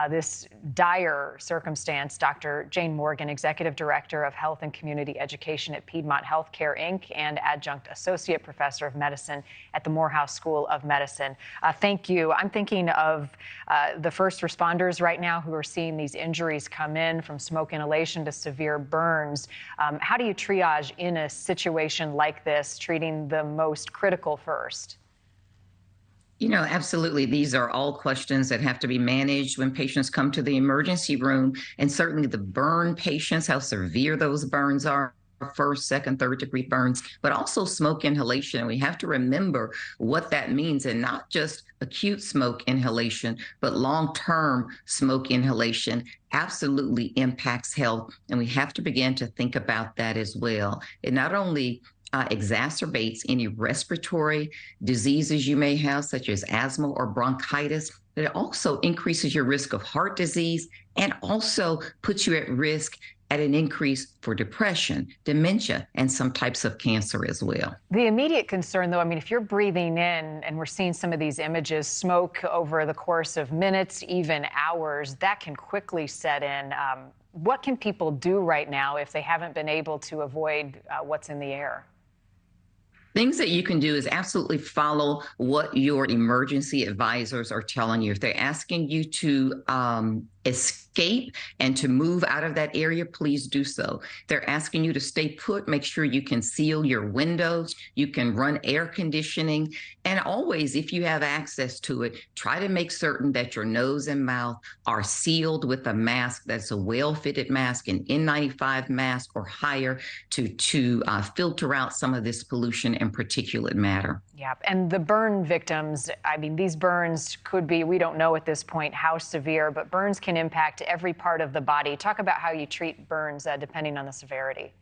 this dire circumstance. Dr. Jane Morgan, Executive Director of Health and Community Education at Piedmont Healthcare, Inc., and Adjunct Associate Professor of Medicine at the Morehouse School of Medicine. Thank you. I'm thinking of the first responders right now who are seeing these injuries come in, from smoke inhalation to severe burns. How do you triage in a situation like this, treating the most critical first? Absolutely. These are all questions that have to be managed when patients come to the emergency room. And certainly the burn patients, how severe those burns are. First, second, third degree burns, but also smoke inhalation. And we have to remember what that means, and not just acute smoke inhalation, but long-term smoke inhalation absolutely impacts health. And we have to begin to think about that as well. It not only exacerbates any respiratory diseases you may have, such as asthma or bronchitis, but it also increases your risk of heart disease and also puts you at risk at an increase for depression, dementia, and some types of cancer as well. The immediate concern, though, I mean, if you're breathing in, and we're seeing some of these images, smoke over the course of minutes, even hours, that can quickly set in. What can people do right now if they haven't been able to avoid what's in the air? Things that you can do is absolutely follow what your emergency advisors are telling you. If they're asking you to escape and to move out of that area, please do so. They're asking you to stay put. Make sure you can seal your windows. You can run air conditioning. And always, if you have access to it, try to make certain that your nose and mouth are sealed with a mask that's a well-fitted mask, an N95 mask or higher, to filter out some of this pollution and particulate matter. Yeah, and the burn victims, I mean, these burns could be, we don't know at this point how severe, but burns can impact every part of the body. Talk about how you treat burns depending on the severity.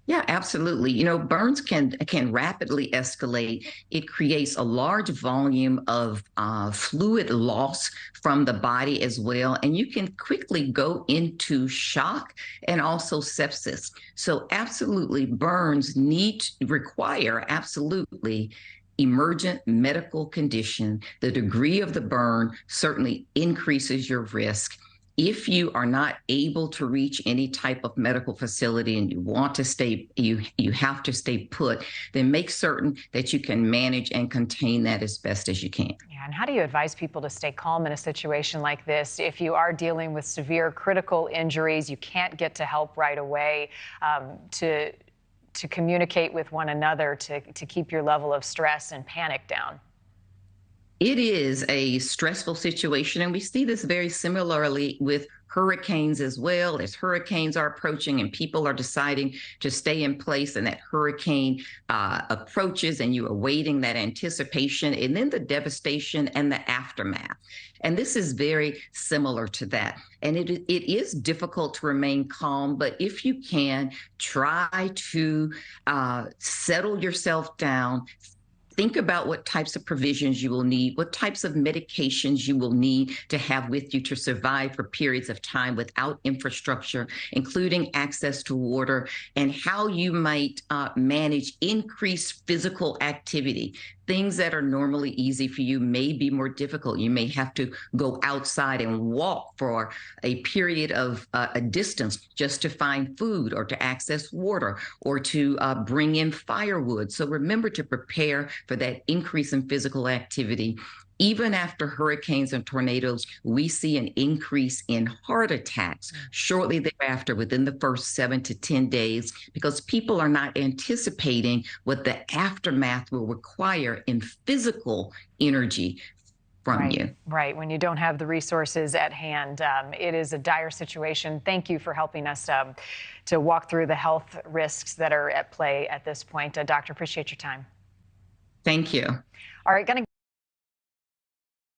Yeah, absolutely. Burns can rapidly escalate. It creates a large volume of fluid loss from the body as well, and you can quickly go into shock and also sepsis. So absolutely, burns require absolutely emergent medical condition. The degree of the burn certainly increases your risk. If you are not able to reach any type of medical facility and you want to stay, you have to stay put, then make certain that you can manage and contain that as best as you can. Yeah, and how do you advise people to stay calm in a situation like this? If you are dealing with severe critical injuries, you can't get to help right away, to communicate with one another, to keep your level of stress and panic down. It is a stressful situation, and we see this very similarly with hurricanes as well. As hurricanes are approaching and people are deciding to stay in place, and that hurricane approaches and you are waiting that anticipation, and then the devastation and the aftermath. And this is very similar to that. And it is difficult to remain calm, but if you can, try to settle yourself down. Think about what types of provisions you will need, what types of medications you will need to have with you to survive for periods of time without infrastructure, including access to water, and how you might manage increased physical activity. Things that are normally easy for you may be more difficult. You may have to go outside and walk for a period of a distance just to find food or to access water or to bring in firewood. So remember to prepare for that increase in physical activity. Even after hurricanes and tornadoes, we see an increase in heart attacks shortly thereafter, within the first 7 to 10 days, because people are not anticipating what the aftermath will require in physical energy from you. Right. When you don't have the resources at hand, it is a dire situation. Thank you for helping us to walk through the health risks that are at play at this point. Doctor, appreciate your time. Thank you. All right, going to